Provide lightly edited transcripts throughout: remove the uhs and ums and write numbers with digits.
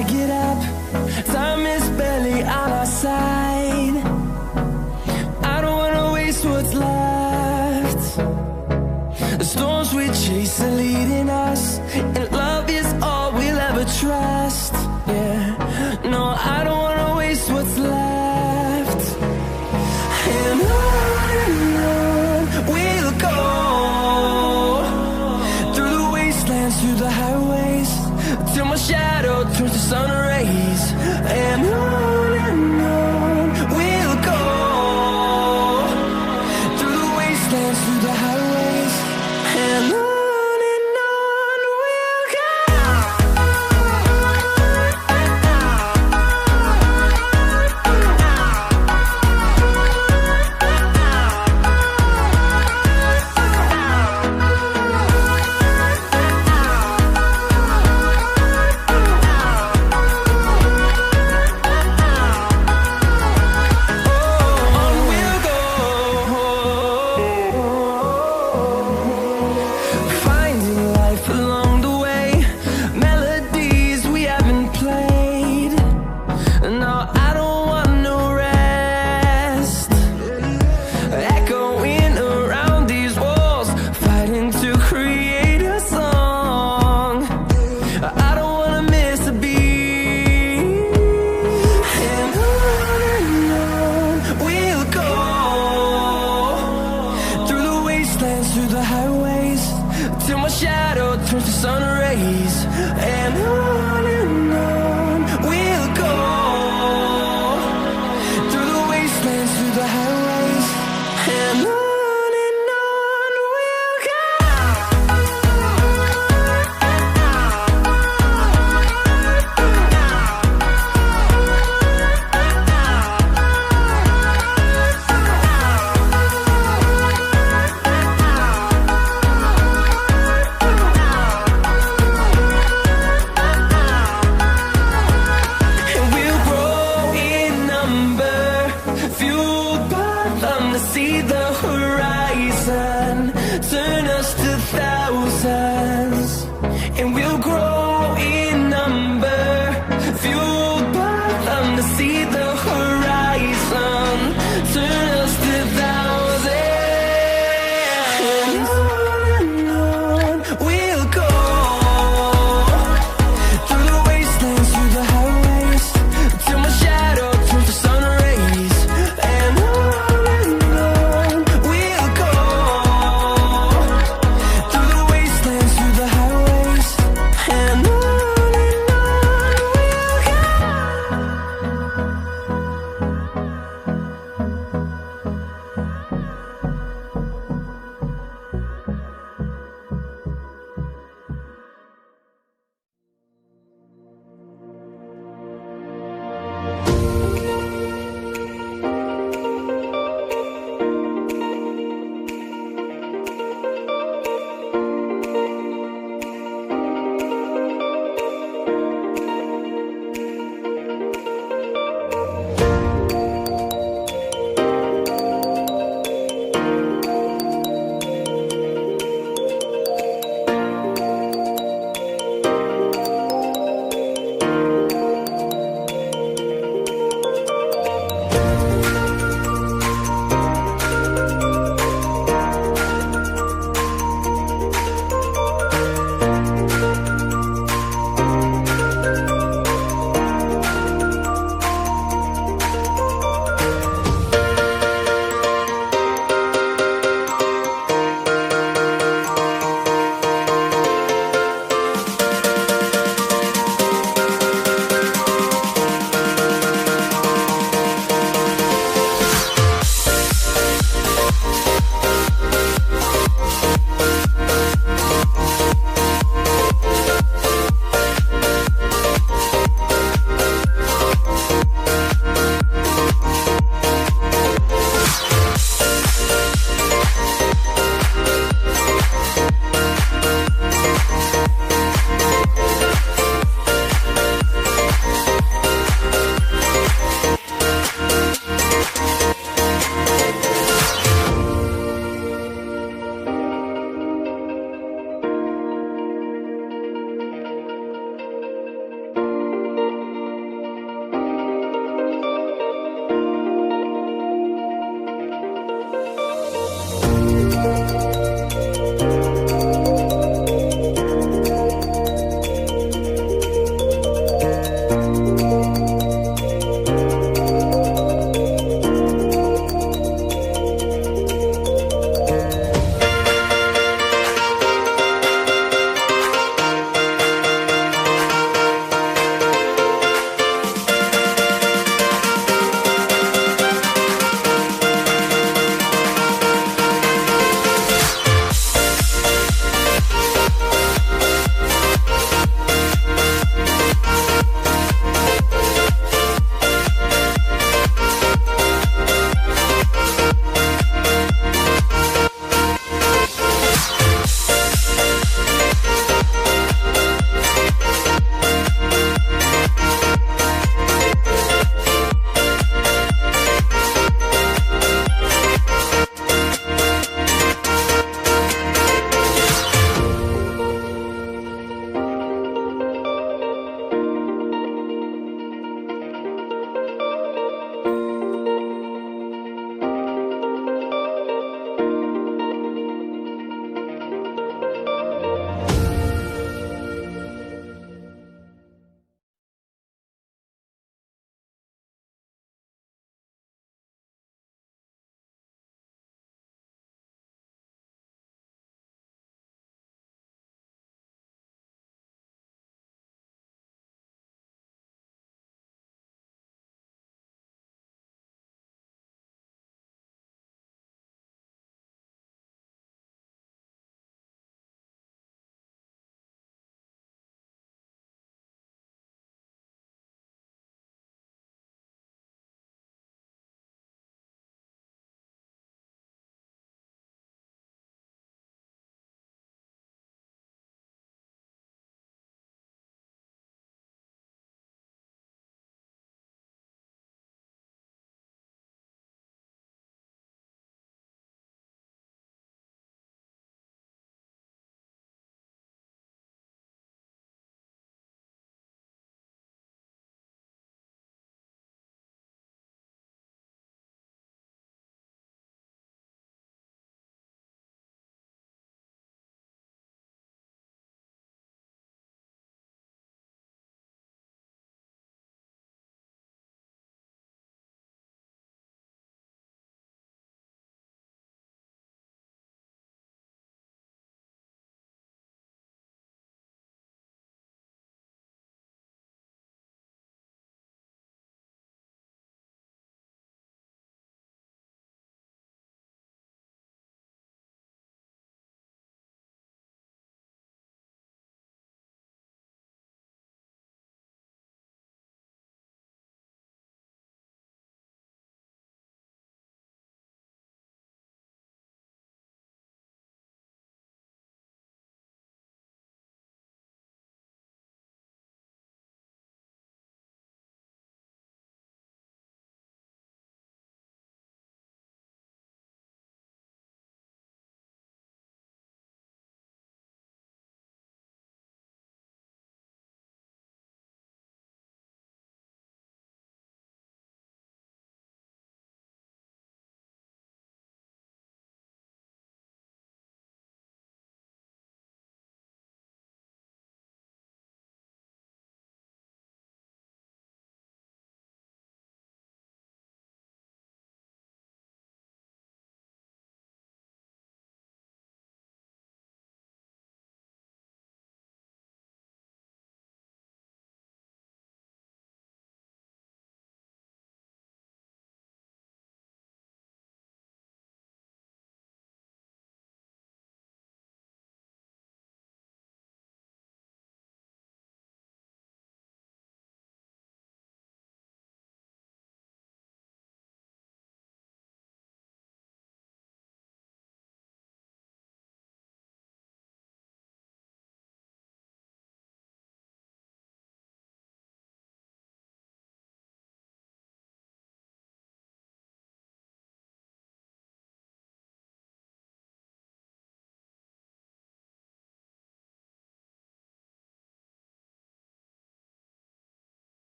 I get up, time is barely on our side. I don't wanna waste what's left. The storms we chase are leading us, and love is all we'll ever trust. Yeah, no, I don't wanna waste what's left. And on we'll go, through the wastelands, through the highways, till my shadow turns to sun rays. And on we'll go, through the wastelands, through the highways, and on we'll go. Through the highways, till my shadow turns to sun rays. And on we'll go, through the wastelands, through the highways, and on we'll go. See the horizon turn us to thousands, and we'll grow in number, fueled by them. To see the horizon turn us to thousands, and on we'll go, through the wastelands, through the highways, till my shadow turns to sun rays. And we'll go, through the wastelands, through the highways, and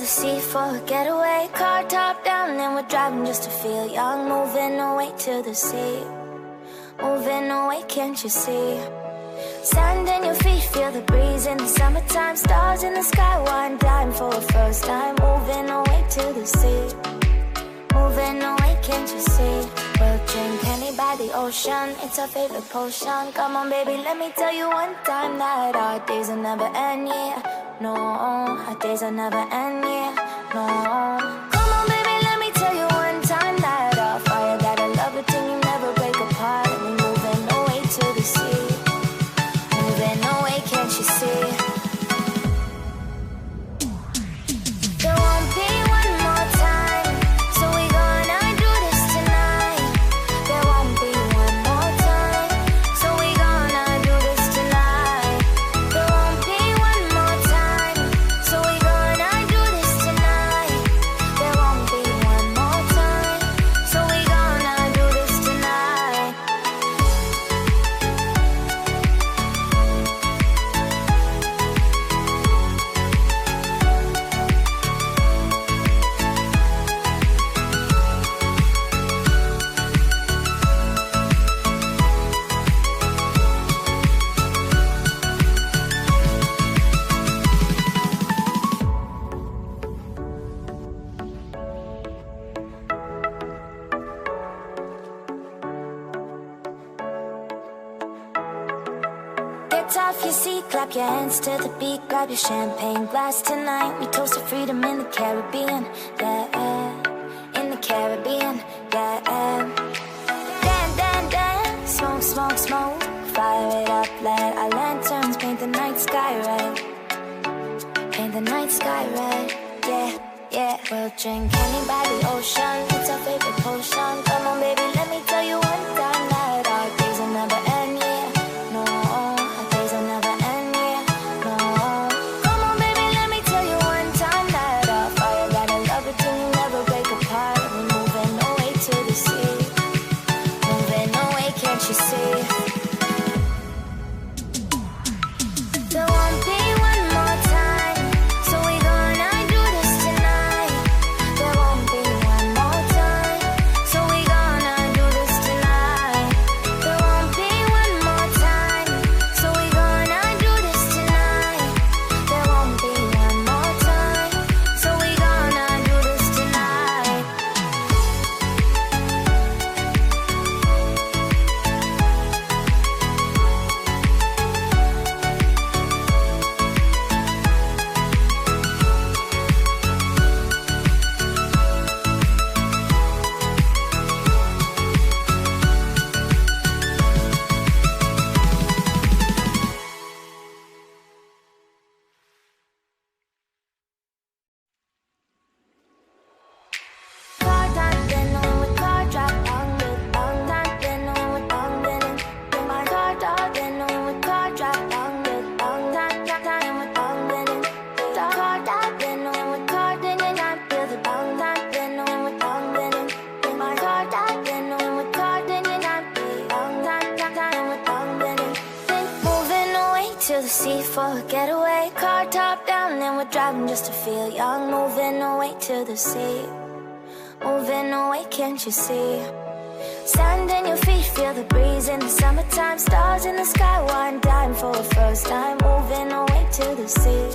the sea for a getaway. Car top down and we're driving just to feel young. Moving away to the sea, moving away, can't you see? Sand in your feet, feel the breeze in the summertime. Stars in the sky, one dime for a first time. Moving away to the sea, moving away, can't you see? We'll drink honey by the ocean, it's our favorite potion. Come on baby, let me tell you one time that our days will never end, yeah. No, our days will never end, yeah. No. Come on baby, let me tell you one time that our fire got a love it till you never break apart. And we're moving away to the sea, moving away, can't you see? There won't be one more time, so we gonna do this tonight. There won't be one more time, so we gonna do this tonight. There won't be one more time, so we gonna do this tonight. There won't be one more time, so we gonna do this tonight. Get off your seat, clap your hands to the beat. Grab your champagne glass tonight. We toast to freedom in the Caribbean, yeah. In the Caribbean, yeah. Dance, dance, dance, smoke, smoke, smoke. Fire it up, let our lanterns paint the night sky red. Paint the night sky red, yeah, yeah. We'll drink honey by the ocean, it's our favorite potion. Come on baby, let me tell you one time that our days will never end, yeah. No, our days will never end, yeah. No. Come on baby, let me tell you one time that our fire got a love it till you never break apart. We're moving away to the sea, moving away, can't you see? There won't be one more time, so we gonna do this tonight. There won't be one more time, so we gonna do this tonight. There won't be one more time, so we gonna do this tonight. There won't be one more time, so we gonna do this tonight. Car top, then when we car drop down, with down, down, then when we down, then my car top, then when we car drop down, with down, down, down, then we down, then car top, then when we car, then I feel the down, down, then when we down, then my car top, then when we car, then I feel down, down, down, then we down, then moving away to the sea for a getaway. Car top down and we're driving just to feel young. Moving away to the sea, moving away, can't you see? Sand in your feet, feel the breeze in the summertime. Stars in the sky, one dime for a first time. Moving away to the sea,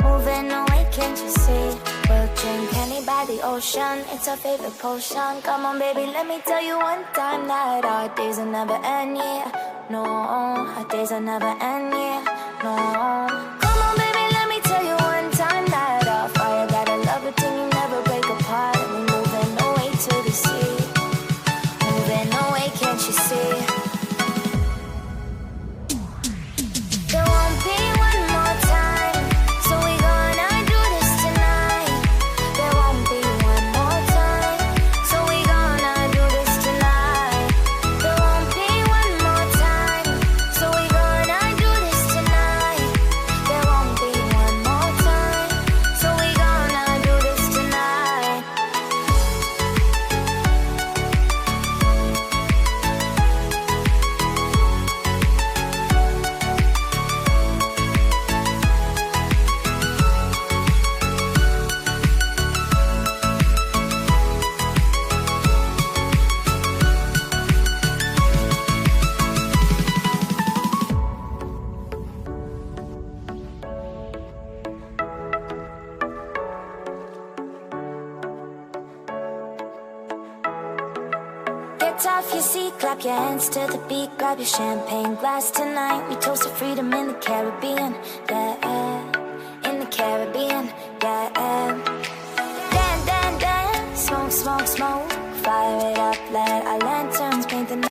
moving away, can't you see? We'll drink honey by the ocean, it's our favorite potion. Come on baby, let me tell you one time that our days will never end, yeah. No, our days will never end, yeah. No. Come on baby, let me tell you one time that our fire got a love it till you never break apart. And we're moving away to the sea, moving away, can't you see? There won't be one more time, so we gonna do this tonight. There won't be one more time, so we gonna do this tonight. There won't be one more time, so we gonna do this tonight. off your seat, clap your hands to the beat, grab your champagne glass tonight. We toast to freedom in the Caribbean, yeah, in the Caribbean, yeah. Dance, dance, dance, smoke, smoke, smoke, fire it up, let our lanterns paint the night.